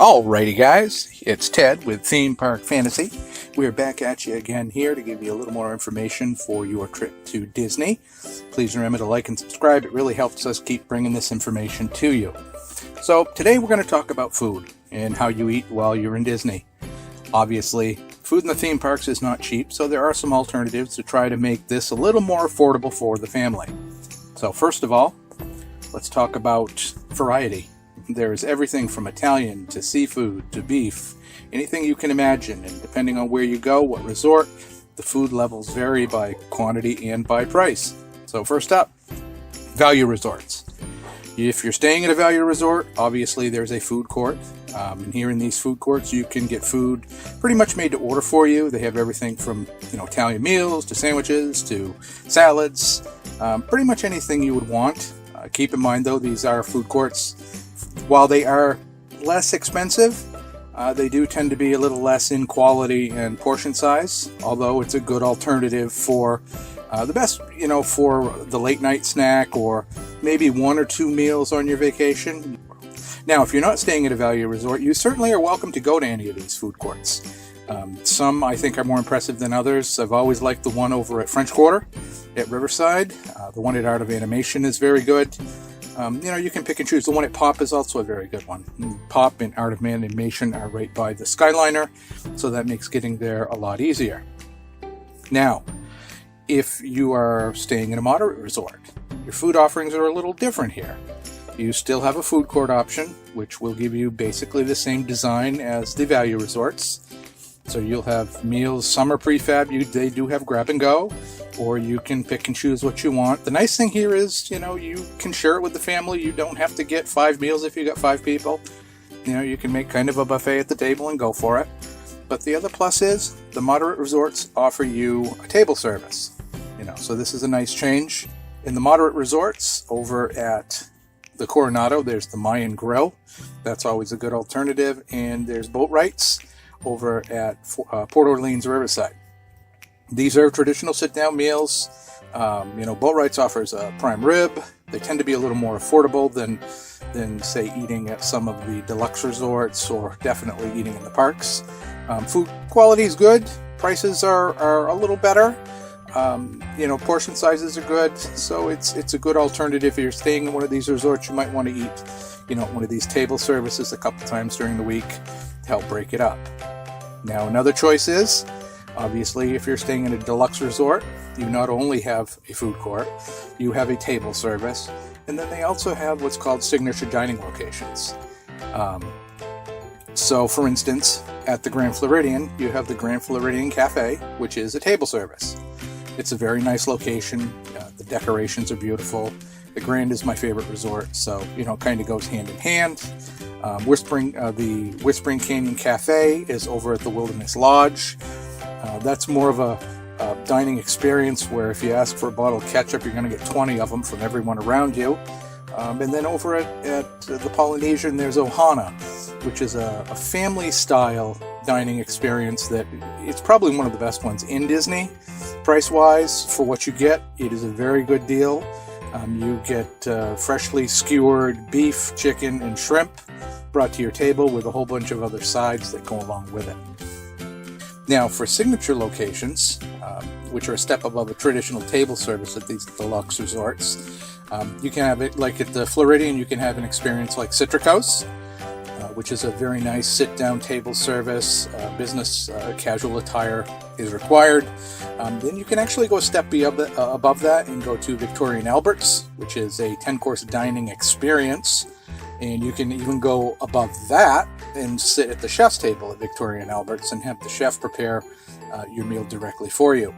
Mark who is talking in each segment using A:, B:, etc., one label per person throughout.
A: Alrighty guys, it's Ted with Theme Park Fantasy. We're back at you again here to give you a little more information for your trip to Disney. Please remember to like and subscribe. It really helps us keep bringing this information to you. So today we're going to talk about food and how you eat while you're in Disney. Obviously, food in the theme parks is not cheap, so there are some alternatives to try to make this a little more affordable for the family. So first of all, let's talk about variety. There's everything from Italian to seafood to beef, anything you can imagine, and depending on where you go, what resort, the food levels vary by quantity and by price. So first up, value resorts. If you're staying at a value resort, obviously there's a food court, and here in these food courts you can get food pretty much made to order for you. They have everything from Italian meals to sandwiches to salads, pretty much anything you would want. Keep in mind though, these are food courts. While they are less expensive, they do tend to be a little less in quality and portion size, although it's a good alternative for the best, for the late night snack or maybe 1 or 2 meals on your vacation. Now, if you're not staying at a value resort, you certainly are welcome to go to any of these food courts. Some I think are more impressive than others. I've always liked the one over at French Quarter at Riverside. The one at Art of Animation is very good. You can pick and choose. The one at Pop is also a very good one. Pop and Art of Animation are right by the Skyliner, so that makes getting there a lot easier. Now, if you are staying in a moderate resort, your food offerings are a little different here. You still have a food court option, which will give you basically the same design as the value resorts. So you'll have meals, some are prefab, they do have grab and go, or you can pick and choose what you want. The nice thing here is, you can share it with the family. You don't have to get 5 meals if you got 5 people. You can make kind of a buffet at the table and go for it. But the other plus is the moderate resorts offer you a table service. So this is a nice change. In the moderate resorts over at the Coronado, there's the Mayan Grill. That's always a good alternative. And there's boat rights over at Port Orleans Riverside. These are traditional sit-down meals. Boat Rights offers a prime rib. They tend to be a little more affordable than say, eating at some of the deluxe resorts or definitely eating in the parks. Food quality is good. Prices are a little better. Portion sizes are good. So it's a good alternative. If you're staying in one of these resorts, you might want to eat, one of these table services a couple times during the week to help break it up. Now, another choice is, obviously, if you're staying in a deluxe resort, you not only have a food court, you have a table service, and then they also have what's called signature dining locations. So, for instance, at the Grand Floridian, you have the Grand Floridian Cafe, which is a table service. It's a very nice location. The decorations are beautiful. The Grand is my favorite resort, so, it kind of goes hand in hand. The Whispering Canyon Cafe is over at the Wilderness Lodge. That's more of a dining experience where if you ask for a bottle of ketchup, you're going to get 20 of them from everyone around you. And then over at the Polynesian, there's Ohana, which is a family-style dining experience that it's probably one of the best ones in Disney. Price-wise, for what you get, it is a very good deal. You get freshly skewered beef, chicken, and shrimp brought to your table with a whole bunch of other sides that go along with it. Now, for signature locations, which are a step above a traditional table service at these deluxe resorts, you can have it like at the Floridian. You can have an experience like Citricos, which is a very nice sit-down table service. Business casual attire is required. Then you can actually go a step above that and go to Victoria & Albert's, which is a 10-course dining experience. And you can even go above that and sit at the chef's table at Victoria & Albert's and have the chef prepare your meal directly for you.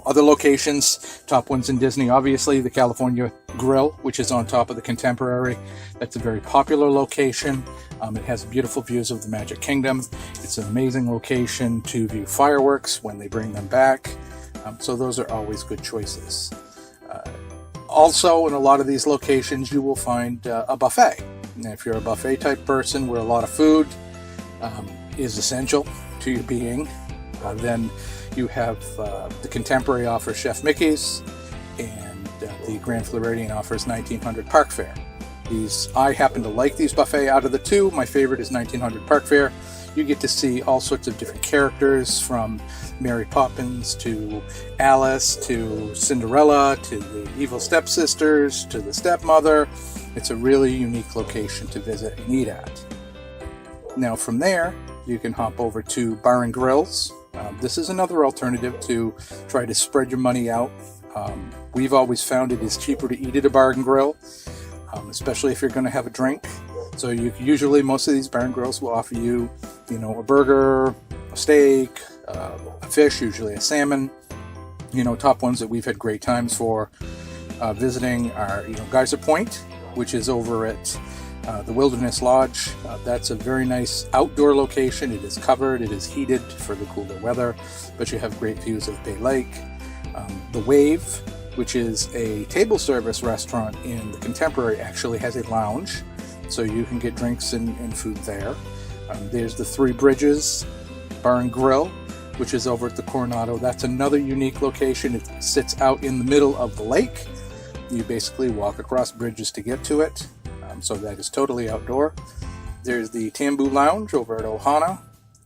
A: Other locations, top ones in Disney, obviously, the California Grill, which is on top of the Contemporary. That's a very popular location. It has beautiful views of the Magic Kingdom. It's an amazing location to view fireworks when they bring them back. So those are always good choices. Also, in a lot of these locations, you will find a buffet. And if you're a buffet type person where a lot of food is essential to your being, then you have the Contemporary offers Chef Mickey's, and the Grand Floridian offers 1900 Park Fare. I happen to like these buffet. Out of the two, my favorite is 1900 Park Fair. You get to see all sorts of different characters, from Mary Poppins to Alice to Cinderella to the evil stepsisters to the stepmother. It's a really unique location to visit and eat at. Now from there, you can hop over to Bar and Grills. This is another alternative to try to spread your money out. We've always found it is cheaper to eat at a bar and grill, especially if you're going to have a drink. So usually most of these bar and grills will offer you, a burger, a steak, a fish, usually a salmon. Top ones that we've had great times for visiting are, Geyser Point, which is over at the Wilderness Lodge. That's a very nice outdoor location. It is covered, it is heated for the cooler weather, but you have great views of Bay Lake. The Wave, which is a table service restaurant in the Contemporary, actually has a lounge, so you can get drinks and food there. There's the Three Bridges Bar and Grill, which is over at the Coronado. That's another unique location. It sits out in the middle of the lake. You basically walk across bridges to get to it, so that is totally outdoor. There's the Tambu Lounge over at Ohana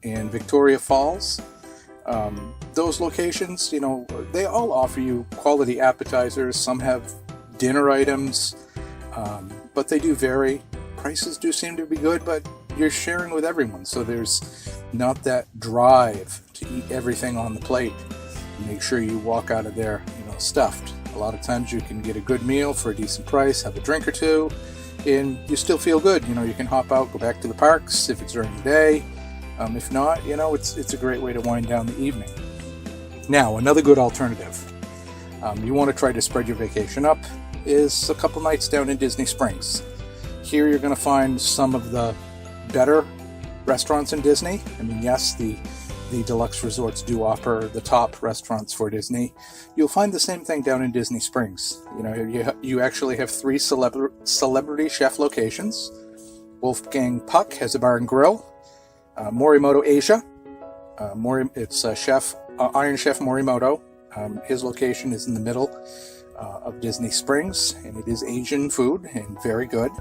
A: in Victoria Falls. Those locations, they all offer you quality appetizers. Some have dinner items, but they do vary. Prices do seem to be good, but you're sharing with everyone, so there's not that drive to eat everything on the plate. Make sure you walk out of there, stuffed. A lot of times you can get a good meal for a decent price, have a drink or two, and you still feel good. You can hop out, go back to the parks if it's during the day. If not, it's a great way to wind down the evening. Now, another good alternative, you want to try to spread your vacation up, is a couple nights down in Disney Springs. Here you're going to find some of the better restaurants in Disney. Yes, the deluxe resorts do offer the top restaurants for Disney. You'll find the same thing down in Disney Springs. You actually have 3 celebrity chef locations. Wolfgang Puck has a bar and grill. Morimoto Asia, it's Iron Chef Morimoto. His location is in the middle of Disney Springs, and it is Asian food and very good.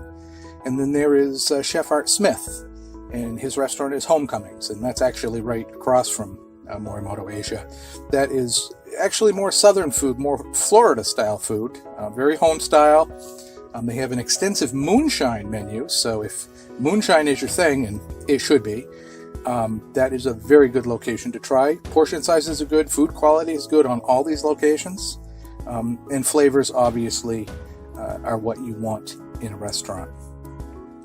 A: And then there is Chef Art Smith, and his restaurant is Homecomings, and that's actually right across from Morimoto Asia. That is actually more southern food, more Florida-style food, very home-style. They have an extensive moonshine menu, so if moonshine is your thing, and it should be, that is a very good location to try. Portion sizes are good, food quality is good on all these locations, and flavors obviously are what you want in a restaurant.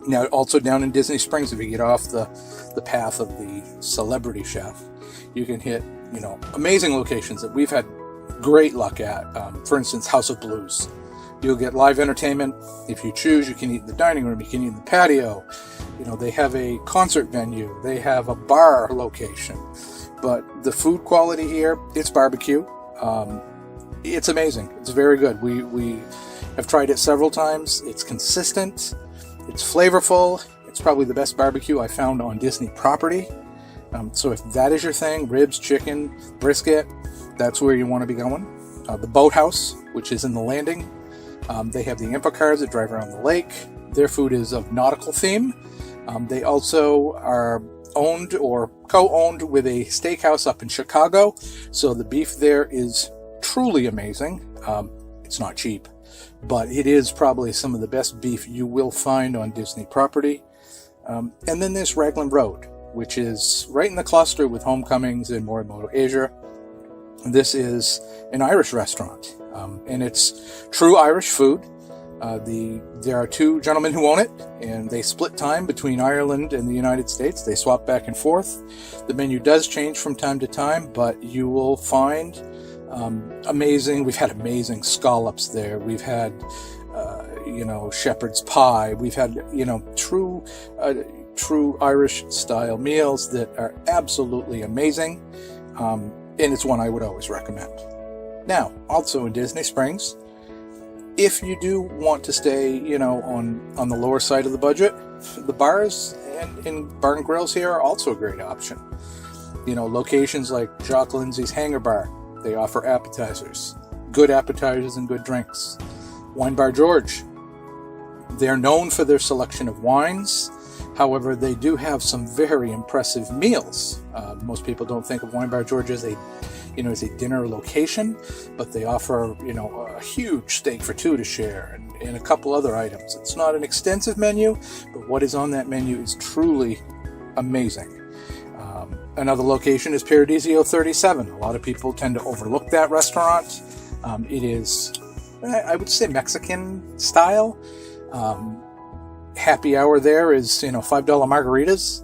A: Now, also down in Disney Springs, if you get off the path of the celebrity chef, you can hit, amazing locations that we've had great luck at. For instance, House of Blues. You'll get live entertainment. If you choose, you can eat in the dining room, you can eat in the patio. They have a concert venue. They have a bar location. But the food quality here, it's barbecue. It's amazing. It's very good. We have tried it several times. It's consistent. It's flavorful. It's probably the best barbecue I found on Disney property. So if that is your thing, ribs, chicken, brisket, that's where you want to be going. The Boathouse, which is in the Landing. They have the Impa cars that drive around the lake. Their food is of nautical theme. They also are owned or co-owned with a steakhouse up in Chicago. So the beef there is truly amazing. It's not cheap, but it is probably some of the best beef you will find on Disney property. And then there's Raglan Road, which is right in the cluster with Homecomings and Morimoto Asia. This is an Irish restaurant, and it's true Irish food. There are 2 gentlemen who own it, and they split time between Ireland and the United States. They swap back and forth. The menu does change from time to time, but you will find we've had amazing scallops there. We've had, shepherd's pie. We've had, true Irish style meals that are absolutely amazing. And it's one I would always recommend. Now, also in Disney Springs, if you do want to stay, on the lower side of the budget, the bars and bar and grills here are also a great option. Locations like Jock Lindsay's Hangar Bar, they offer appetizers, good appetizers and good drinks. Wine Bar George, They're known for their selection of wines. However, they do have some very impressive meals. Most people don't think of Wine Bar George as a dinner location, but they offer, a huge steak for two to share and a couple other items. It's not an extensive menu, but what is on that menu is truly amazing. Another location is Paradiso 37. A lot of people tend to overlook that restaurant. It is, I would say, Mexican style. Happy hour there is, $5 margaritas.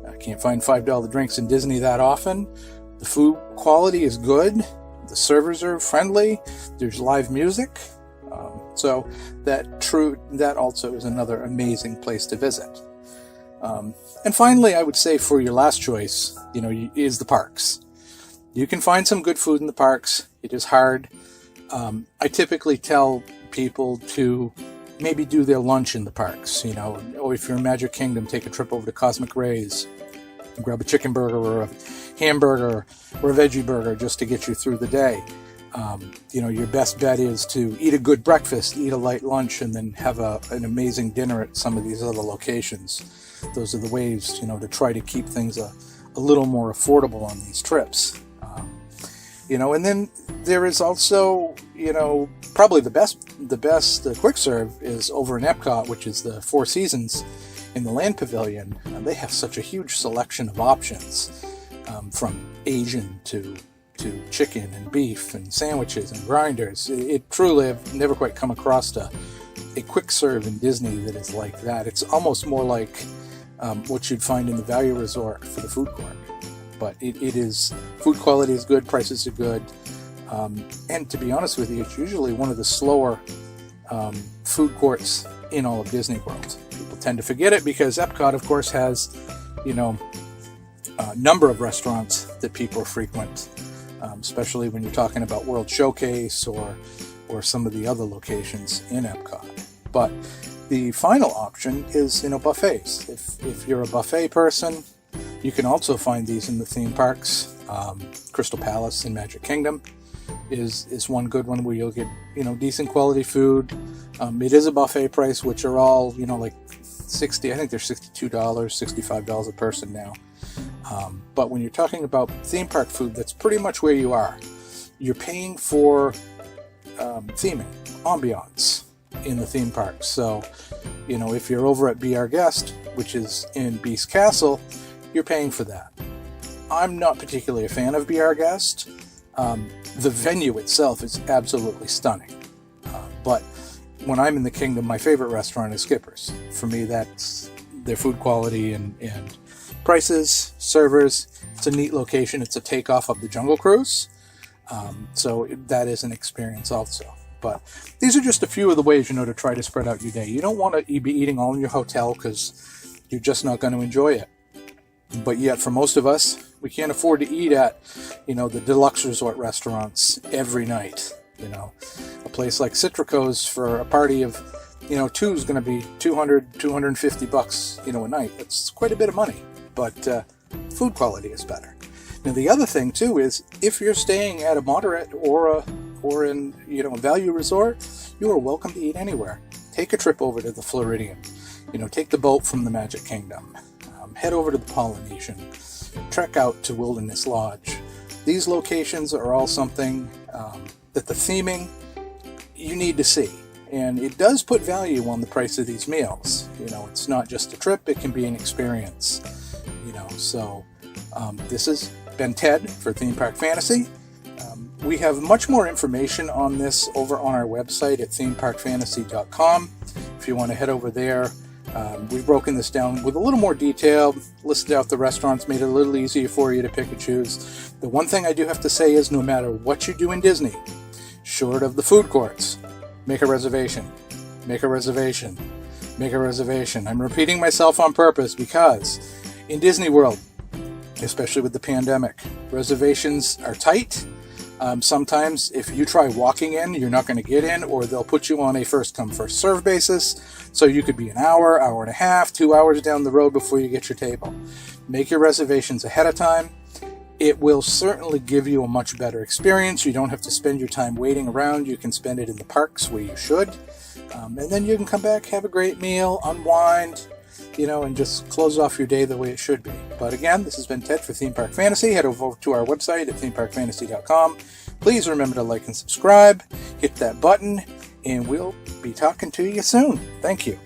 A: I can't find $5 drinks in Disney that often. The food quality is good. The servers are friendly. There's live music. So that also is another amazing place to visit. And finally, I would say for your last choice, is the parks. You can find some good food in the parks. It is hard. I typically tell people to maybe do their lunch in the parks, or if you're in Magic Kingdom, take a trip over to Cosmic Ray's and grab a chicken burger or a hamburger or a veggie burger just to get you through the day. Your best bet is to eat a good breakfast, eat a light lunch, and then have an amazing dinner at some of these other locations. Those are the ways, to try to keep things a little more affordable on these trips. And then there is also, probably the best quick serve is over in Epcot, which is the Four Seasons in the Land Pavilion. They have such a huge selection of options, from Asian to chicken and beef and sandwiches and grinders. It truly, I've never quite come across a quick serve in Disney that is like that. It's almost more like what you'd find in the Value Resort for the food court. But it is, food quality is good, prices are good, and to be honest with you, it's usually one of the slower food courts in all of Disney World. People tend to forget it because Epcot, of course, has, a number of restaurants that people frequent, especially when you're talking about World Showcase or some of the other locations in Epcot. But the final option is, buffets. If you're a buffet person, you can also find these in the theme parks. Crystal Palace in Magic Kingdom is one good one where you'll get, decent quality food. It is a buffet price, which are all, like I think they're $62, $65 a person now. But when you're talking about theme park food, that's pretty much where you are. You're paying for theming, ambiance in the theme parks. So, if you're over at Be Our Guest, which is in Beast Castle, you're paying for that. I'm not particularly a fan of Be Our Guest. The venue itself is absolutely stunning. But when I'm in the kingdom, my favorite restaurant is Skipper's. For me, that's their food quality and prices, servers. It's a neat location. It's a takeoff of the Jungle Cruise. So that is an experience also. But these are just a few of the ways, to try to spread out your day. You don't want to be eating all in your hotel because you're just not going to enjoy it. But yet, for most of us, we can't afford to eat at, the deluxe resort restaurants every night. A place like Citrico's for a party of, two is going to be $200, $250, a night. That's quite a bit of money. But food quality is better. Now, the other thing, too, is if you're staying at a moderate or in, a value resort, you are welcome to eat anywhere. Take a trip over to the Floridian. Take the boat from the Magic Kingdom. Head over to the Polynesian. Trek out to Wilderness Lodge. These locations are all something that the theming you need to see. And it does put value on the price of these meals. It's not just a trip, it can be an experience. So this has been Ted for Theme Park Fantasy. We have much more information on this over on our website at themeparkfantasy.com. If you want to head over there, we've broken this down with a little more detail, listed out the restaurants, made it a little easier for you to pick and choose. The one thing I do have to say is no matter what you do in Disney, short of the food courts, make a reservation. Make a reservation. Make a reservation. I'm repeating myself on purpose because in Disney World, especially with the pandemic, reservations are tight. Sometimes if you try walking in, you're not going to get in, or they'll put you on a first-come, first-served basis. So you could be an hour, hour and a half, 2 hours down the road before you get your table. Make your reservations ahead of time. It will certainly give you a much better experience. You don't have to spend your time waiting around. You can spend it in the parks where you should. And then you can come back, have a great meal, unwind, and just close off your day the way it should be. But again, this has been Ted for Theme Park Fantasy. Head over to our website at themeparkfantasy.com. Please remember to like and subscribe, hit that button, and we'll be talking to you soon. Thank you.